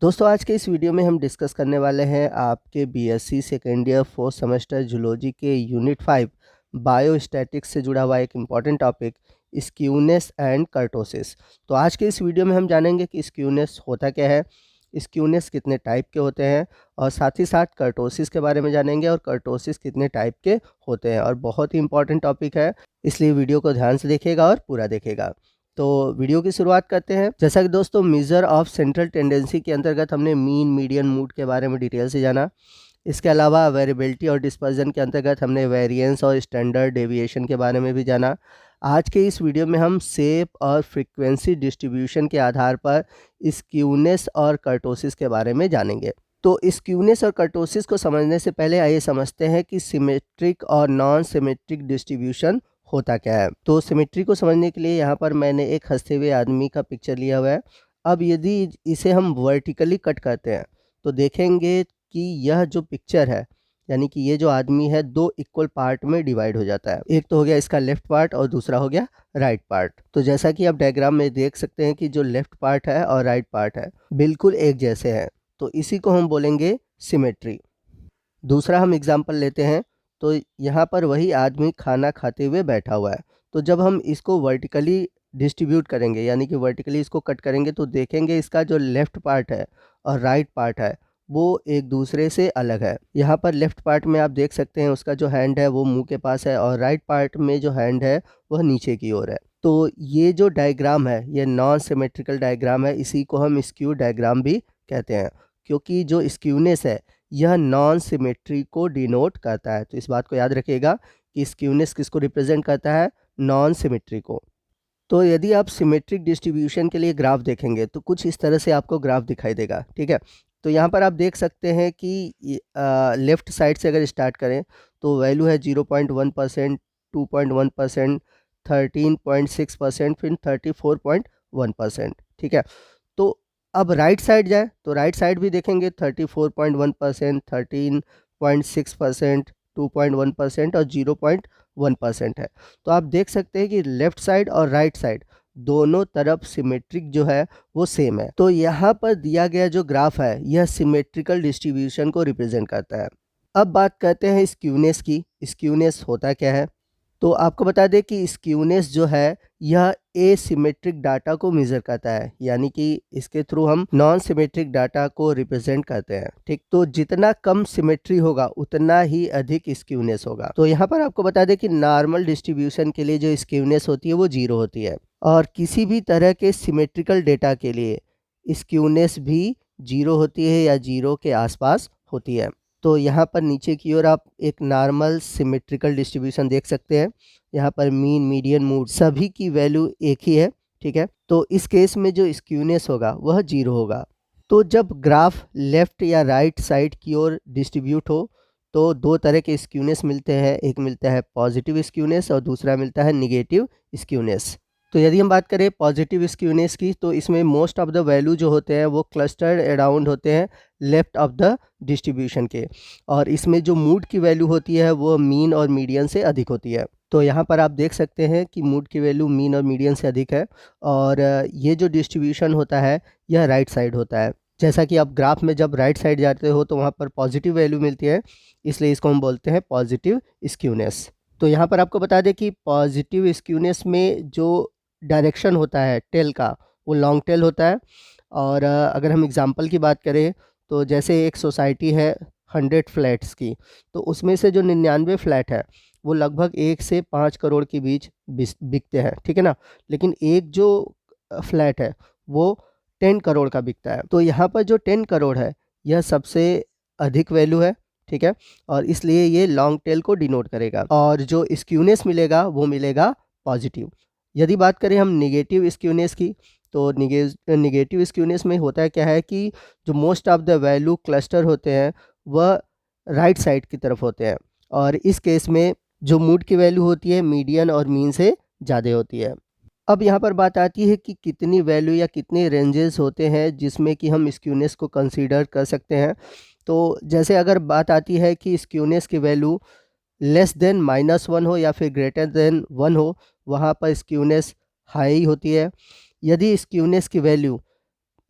दोस्तों आज के इस वीडियो में हम डिस्कस करने वाले हैं आपके BSc second year fourth semester zoology के यूनिट 5 बायोस्टैटिक्स से जुड़ा हुआ एक important topic skewness and kurtosis. तो आज के इस वीडियो में हम जानेंगे कि स्क्यूनेस होता क्या है, स्क्यूनेस कितने टाइप के होते हैं और साथ ही साथ कर्टोसिस के बारे में जानेंगे और कर्टोसिस कितने टाइप के होते हैं। और बहुत ही इंपॉर्टेंट टॉपिक है, इसलिए वीडियो को ध्यान से देखिएगा और पूरा देखिएगा। तो वीडियो की शुरुआत करते हैं। जैसा कि दोस्तों मेजर ऑफ सेंट्रल टेंडेंसी के अंतर्गत हमने मीन, मीडियन, मूड के बारे में डिटेल से जाना। इसके अलावा वेरिएबिलिटी और डिस्पर्जन के अंतर्गत हमने वेरिएंस और स्टैंडर्ड डेविएशन के बारे में भी जाना। आज के इस वीडियो में हम शेप और फ्रीक्वेंसी डिस्ट्रीब्यूशन के आधार पर स्क्यूनेस और कर्टोसिस के बारे में जानेंगे। तो स्क्यूनेस और कर्टोसिस को समझने से पहले आइए समझते हैं कि सिमेट्रिक और नॉन सिमेट्रिक डिस्ट्रीब्यूशन होता क्या है। तो सिमेट्री को समझने के लिए यहाँ पर मैंने एक हंसते हुए आदमी का पिक्चर लिया हुआ है। अब यदि इसे हम वर्टिकली कट करते हैं तो देखेंगे कि यह जो पिक्चर है, यानी कि ये जो आदमी है, दो इक्वल पार्ट में डिवाइड हो जाता है। एक तो हो गया इसका लेफ्ट पार्ट और दूसरा हो गया राइट पार्ट। तो जैसा कि आप डायग्राम में देख सकते हैं कि जो लेफ्ट पार्ट है और राइट पार्ट है बिल्कुल एक जैसे हैं, तो इसी को हम बोलेंगे सिमेट्री। दूसरा हम एग्जाम्पल लेते हैं। तो यहाँ पर वही आदमी खाना खाते हुए बैठा हुआ है। तो जब हम इसको वर्टिकली डिस्ट्रीब्यूट करेंगे, यानी कि वर्टिकली इसको कट करेंगे, तो देखेंगे इसका जो लेफ़्ट पार्ट है और राइट पार्ट है वो एक दूसरे से अलग है। यहाँ पर लेफ़्ट पार्ट में आप देख सकते हैं उसका जो हैंड है वो मुंह के पास है और राइट पार्ट में जो हैंड है वह नीचे की ओर है। तो ये जो डायग्राम है ये नॉन सिमेट्रिकल डायग्राम है, इसी को हम स्क्यू डायग्राम भी कहते हैं, क्योंकि जो स्क्यूनेस है यह नॉन सिमेट्री को डिनोट करता है। तो इस बात को याद रखिएगा कि स्क्यूनेस किसको रिप्रेजेंट करता है, नॉन सिमेट्री को। तो यदि आप सिमेट्रिक डिस्ट्रीब्यूशन के लिए ग्राफ देखेंगे तो कुछ इस तरह से आपको ग्राफ दिखाई देगा, ठीक है। तो यहाँ पर आप देख सकते हैं कि लेफ़्ट साइड से अगर स्टार्ट करें तो वैल्यू है 0.1%, 2.1%, 13.6%, फिर 34.1%, ठीक है। तो अब राइट साइड जाए तो राइट साइड भी देखेंगे 34.1%, 13.6%, 2.1% और 0.1% है। तो आप देख सकते हैं कि लेफ़्ट साइड और राइट साइड दोनों तरफ सिमेट्रिक जो है वो सेम है। तो यहाँ पर दिया गया जो ग्राफ है यह सिमेट्रिकल डिस्ट्रीब्यूशन को रिप्रेजेंट करता है। अब बात करते हैं स्क्यूनेस की। स्क्यूनेस होता क्या है? तो आपको बता दें कि स्क्यूनेस जो है यह एसिमेट्रिक डाटा को मेजर करता है, यानी कि इसके थ्रू हम नॉन सिमेट्रिक डाटा को रिप्रेजेंट करते हैं, ठीक। तो जितना कम सिमेट्री होगा उतना ही अधिक स्क्यूनेस होगा। तो यहाँ पर आपको बता दें कि नॉर्मल डिस्ट्रीब्यूशन के लिए जो स्क्यूनेस होती है वो 0 होती है और किसी भी तरह के सिमेट्रिकल डेटा के लिए स्क्यूनेस भी 0 होती है या 0 के आसपास होती है। तो यहाँ पर नीचे की ओर आप एक नॉर्मल सिमेट्रिकल डिस्ट्रीब्यूशन देख सकते हैं। यहाँ पर मीन, मीडियन, मूड सभी की वैल्यू एक ही है, ठीक है। तो इस केस में जो स्क्यूनेस होगा वह 0 होगा। तो जब ग्राफ लेफ़्ट या राइट साइड की ओर डिस्ट्रीब्यूट हो तो दो तरह के स्क्यूनेस मिलते हैं, एक मिलता है पॉजिटिव स्क्यूनेस और दूसरा मिलता है निगेटिव स्क्यूनेस। तो यदि हम बात करें पॉजिटिव स्क्यूनेस की तो इसमें मोस्ट ऑफ द वैल्यू जो होते हैं वो क्लस्टर्ड अराउंड होते हैं लेफ्ट ऑफ द डिस्ट्रीब्यूशन के, और इसमें जो मूड की वैल्यू होती है वो मीन और मीडियन से अधिक होती है। तो यहाँ पर आप देख सकते हैं कि मूड की वैल्यू मीन और मीडियन से अधिक है और ये जो डिस्ट्रीब्यूशन होता है यह राइट साइड होता है। जैसा कि आप ग्राफ में जब राइट साइड जाते हो तो वहाँ पर पॉजिटिव वैल्यू मिलती है, इसलिए इसको हम बोलते हैं पॉजिटिव स्क्यूनेस। तो यहाँ पर आपको बता दें कि पॉजिटिव स्क्यूनेस में जो डायरेक्शन होता है टेल का वो लॉन्ग टेल होता है। और अगर हम एग्जांपल की बात करें तो जैसे एक सोसाइटी है 100 फ्लैट्स की, तो उसमें से जो 99 फ्लैट है वो लगभग 1 से 5 करोड़ के बीच बिकते हैं, ठीक है ना। लेकिन एक जो फ्लैट है वो 10 करोड़ का बिकता है। तो यहाँ पर जो 10 करोड़ है यह सबसे अधिक वैल्यू है, ठीक है, और इसलिए ये लॉन्ग टेल को डिनोट करेगा और जो स्क्यूनेस मिलेगा वो मिलेगा पॉजिटिव। यदि बात करें हम निगेटिव स्क्यूनेस की तो निगेटिव स्क्यूनेस में होता है क्या है कि जो most of the value cluster होते हैं वह राइट साइड की तरफ होते हैं और इस केस में जो मूड की वैल्यू होती है मीडियन और मीन से ज़्यादा होती है। अब यहाँ पर बात आती है कि कितनी वैल्यू या कितने रेंजेस होते हैं जिसमें कि हम स्क्यूनेस को कंसीडर कर सकते हैं। तो जैसे अगर बात आती है कि स्क्यूनेस की वैल्यू लेस देन -1 हो या फिर ग्रेटर देन 1 हो, वहाँ पर स्क्यूनेस हाई होती है। यदि स्क्यूनेस की वैल्यू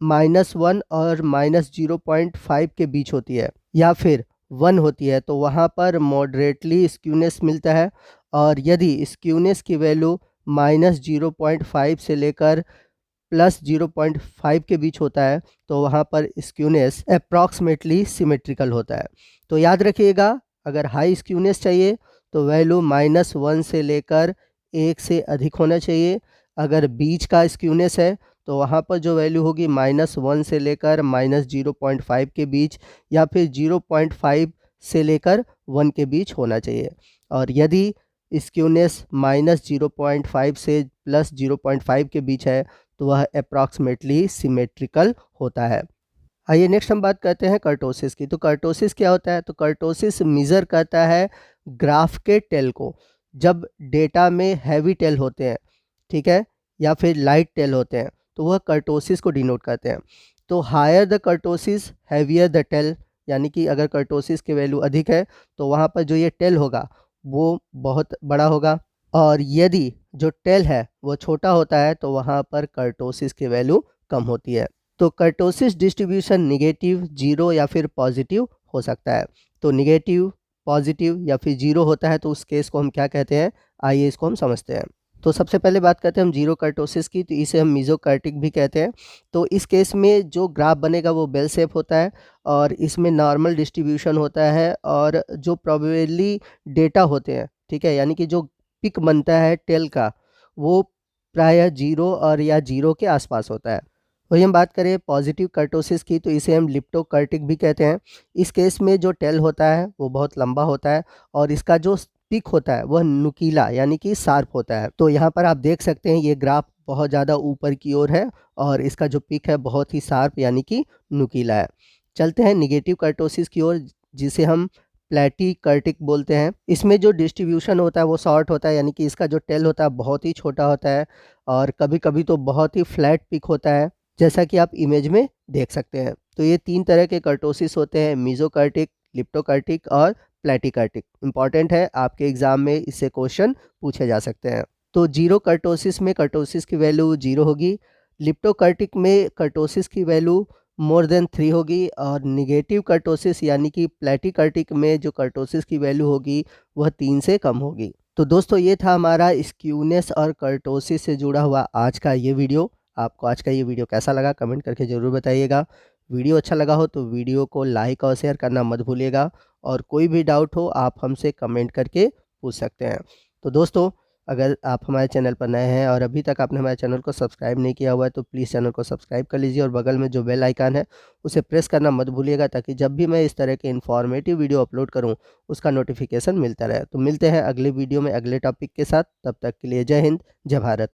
-1 और -0.5 के बीच होती है या फिर 1 होती है तो वहाँ पर मॉडरेटली स्क्यूनेस मिलता है। और यदि स्क्यूनेस की वैल्यू -0.5 से लेकर +0.5 के बीच होता है तो वहाँ पर स्क्यूनेस अप्रॉक्सीमेटली सिमेट्रिकल होता है। तो याद रखिएगा, अगर हाई स्क्यूनेस चाहिए तो वैल्यू -1 से लेकर 1 से अधिक होना चाहिए। अगर बीच का स्क्यूनेस है तो वहाँ पर जो वैल्यू होगी -1 से लेकर -0.5 के बीच या फिर 0.5 से लेकर 1 के बीच होना चाहिए। और यदि स्क्यूनेस -0.5 से +0.5 के बीच है तो वह अप्रॉक्सीमेटली सिमेट्रिकल होता है। आइए नेक्स्ट हम बात करते हैं कर्टोसिस की। तो कर्टोसिस क्या होता है? तो कर्टोसिस मेज़र करता है ग्राफ के टेल को। जब डेटा में हैवी टेल होते हैं, ठीक है, या फिर लाइट टेल होते हैं तो वह कर्टोसिस को डिनोट करते हैं। तो higher the kurtosis heavier the tail, यानी कि अगर कर्टोसिस की वैल्यू अधिक है तो वहाँ पर जो ये टेल होगा वो बहुत बड़ा होगा। और यदि जो टेल है वो छोटा होता है तो वहाँ पर कर्टोसिस की वैल्यू कम होती है। तो कर्टोसिस डिस्ट्रीब्यूशन निगेटिव, जीरो या फिर पॉजिटिव हो सकता है। तो निगेटिव, पॉजिटिव या फिर जीरो होता है तो उस केस को हम क्या कहते हैं, आइए इसको हम समझते हैं। तो सबसे पहले बात करते हैं हम जीरो कर्टोसिस की, तो इसे हम मीजोकर्टिक भी कहते हैं। तो इस केस में जो ग्राफ बनेगा वो बेल शेप होता है और इसमें नॉर्मल डिस्ट्रीब्यूशन होता है और जो प्रोबेबली डेटा होते हैं, ठीक है, यानी कि जो पिक बनता है टेल का वो प्रायः जीरो और या जीरो के आसपास होता है। वही हम बात करें पॉजिटिव कर्टोसिस की, तो इसे हम लिप्टोकर्टिक भी कहते हैं। इस केस में जो टेल होता है वो बहुत लंबा होता है और इसका जो पिक होता है वह नुकीला यानी कि शार्प होता है। तो यहाँ पर आप देख सकते हैं ये ग्राफ बहुत ज़्यादा ऊपर की ओर है और इसका जो पिक है बहुत ही शार्प यानी कि नुकीला है। चलते हैं निगेटिव कर्टोसिस की ओर, जिसे हम प्लेटिकर्टिक बोलते हैं। इसमें जो डिस्ट्रीब्यूशन होता है वो शॉर्ट होता है, यानी कि इसका जो टेल होता है बहुत ही छोटा होता है और कभी कभी तो बहुत ही फ्लैट पिक होता है, जैसा कि आप इमेज में देख सकते हैं। तो ये 3 तरह के कर्टोसिस होते हैं, मीजोकर्टिक, लिप्टोकर्टिक और प्लेटिकर्टिक। इंपॉर्टेंट है, आपके एग्जाम में इससे क्वेश्चन पूछे जा सकते हैं। तो जीरो कर्टोसिस में कर्टोसिस की वैल्यू 0 होगी, लिप्टोकर्टिक में कर्टोसिस की वैल्यू मोर देन 3 होगी और निगेटिव कर्टोसिस यानी कि प्लेटिकर्टिक में जो कर्टोसिस की वैल्यू होगी वह 3 से कम होगी। तो दोस्तों ये था हमारा स्क्यूनेस और कर्टोसिस से जुड़ा हुआ आज का ये वीडियो। आपको आज का ये वीडियो कैसा लगा कमेंट करके ज़रूर बताइएगा। वीडियो अच्छा लगा हो तो वीडियो को लाइक और शेयर करना मत भूलिएगा और कोई भी डाउट हो आप हमसे कमेंट करके पूछ सकते हैं। तो दोस्तों, अगर आप हमारे चैनल पर नए हैं और अभी तक आपने हमारे चैनल को सब्सक्राइब नहीं किया हुआ है तो प्लीज़ चैनल को सब्सक्राइब कर लीजिए और बगल में जो बेल आइकन है उसे प्रेस करना मत भूलिएगा, ताकि जब भी मैं इस तरह के इन्फॉर्मेटिव वीडियो अपलोड करूं उसका नोटिफिकेशन मिलता रहे। तो मिलते हैं अगले वीडियो में अगले टॉपिक के साथ, तब तक के लिए जय हिंद, जय भारत।